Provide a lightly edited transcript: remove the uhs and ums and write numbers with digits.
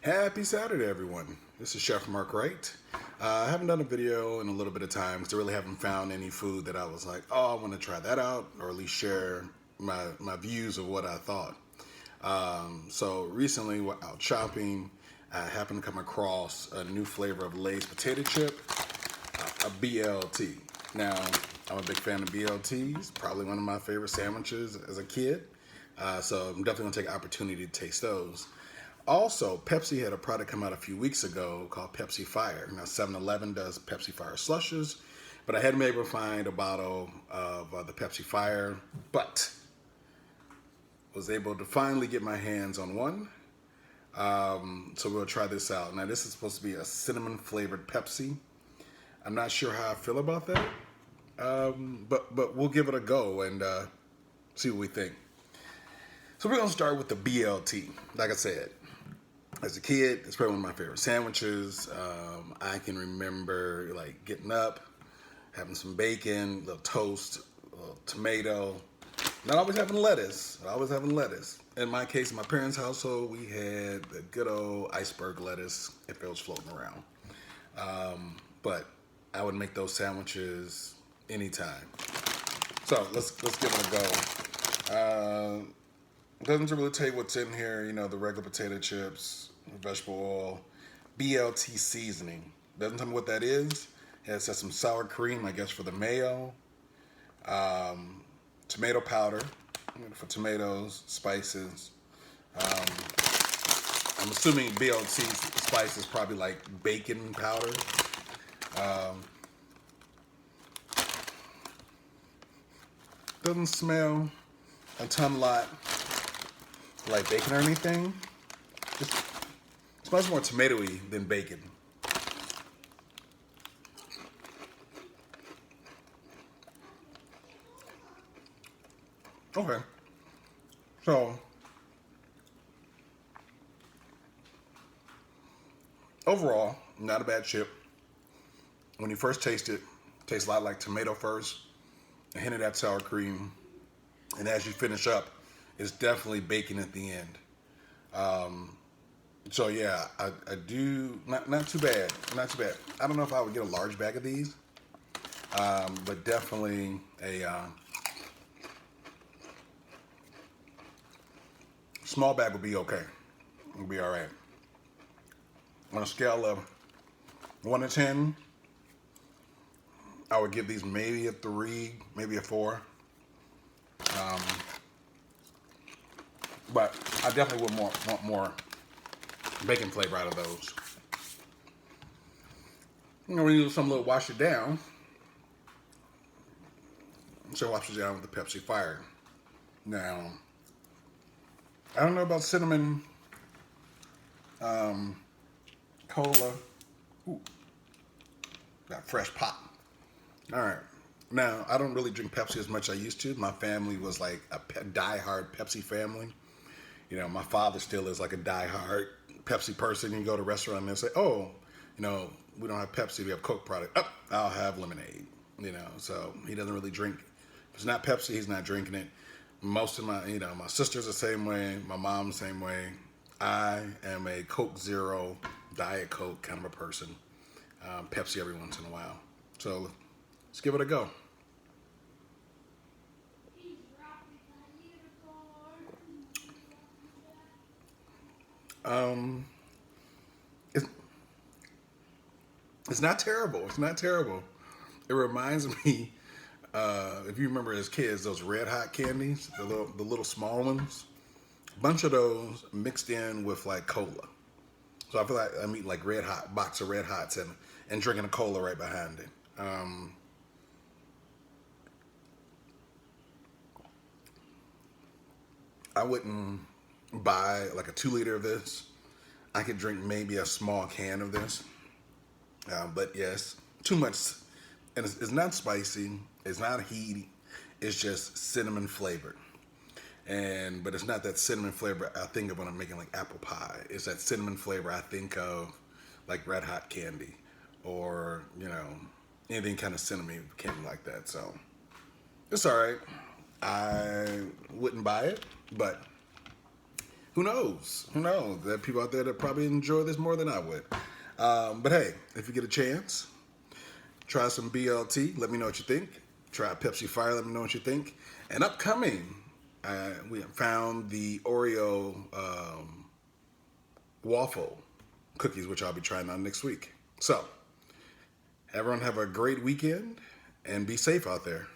Happy Saturday, everyone. This is Chef Mark Wright. I haven't done a video in a little bit of time because I really haven't found any food that I was like, oh, I want to try that out, or at least share my views of what I thought. So recently, while out shopping, I happened to come across a new flavor of Lay's potato chip, a BLT. Now, I'm a big fan of BLTs, probably one of my favorite sandwiches as a kid. So I'm definitely gonna take an opportunity to taste those. Also, Pepsi had a product come out a few weeks ago called Pepsi Fire. Now, 7-Eleven does Pepsi Fire slushes, but I hadn't been able to find a bottle of the Pepsi Fire, but was able to finally get my hands on one. So we'll try this out. Now, this is supposed to be a cinnamon flavored Pepsi. I'm not sure how I feel about that, but we'll give it a go and see what we think. So we're gonna start with the BLT. Like I said, as a kid, it's probably one of my favorite sandwiches. I can remember like getting up, having some bacon, a little toast, a little tomato. Not always having lettuce. In my case, in my parents' household, we had the good old iceberg lettuce if it was floating around. But I would make those sandwiches anytime. So let's give it a go. Doesn't really tell you what's in here. You know, the regular potato chips, vegetable oil, BLT seasoning. Doesn't tell me what that is. It says some sour cream, I guess, for the mayo. Tomato powder for tomatoes, spices. I'm assuming BLT spice is probably like bacon powder. Doesn't smell a ton lot like bacon or anything. Just smells more tomatoey than bacon. Okay. So overall, not a bad chip. When you first taste it tastes a lot like tomato first, a hint of that sour cream, and as you finish up, it's definitely bacon at the end. So yeah, I do not too bad, not too bad. I don't know if I would get a large bag of these, but definitely a small bag would be okay. It'll be all right. On a scale of 1 to 10, I would give these maybe a 3, maybe a 4. But I definitely would want more bacon flavor out of those. You know, when you do some little wash it down, so wash it down with the Pepsi Fire. Now, I don't know about cinnamon cola. Ooh, got fresh pop. All right. Now, I don't really drink Pepsi as much as I used to. My family was like a die-hard Pepsi family. You know, my father still is like a die-hard Pepsi person. You go to a restaurant and they say, oh, you know, we don't have Pepsi, we have Coke product. Oh, I'll have lemonade. You know, so he doesn't really drink. If it's not Pepsi, he's not drinking it. Most of my sister's the same way. My mom's the same way. I am a Coke Zero, Diet Coke kind of a person. Pepsi every once in a while. So let's give it a go. It's, it's not terrible. It's not terrible. It reminds me, if you remember as kids, those Red Hot candies, the little small ones. A bunch of those mixed in with like cola. So I feel like I'm eating like Red Hot, box of Red Hots and drinking a cola right behind it. I wouldn't buy like a 2 liter of this. I could drink maybe a small can of this. But yes, too much. And it's not spicy. It's not heaty. It's just cinnamon flavored. But it's not that cinnamon flavor I think of when I'm making like apple pie. It's that cinnamon flavor I think of like Red Hot candy or, you know, anything kind of cinnamon candy like that. So it's all right. I wouldn't buy it, but who knows? Who knows? There are people out there that probably enjoy this more than I would. But hey, if you get a chance, try some BLT. Let me know what you think. Try Pepsi Fire. Let me know what you think. And upcoming, we found the Oreo waffle cookies, which I'll be trying on next week. So, everyone have a great weekend and be safe out there.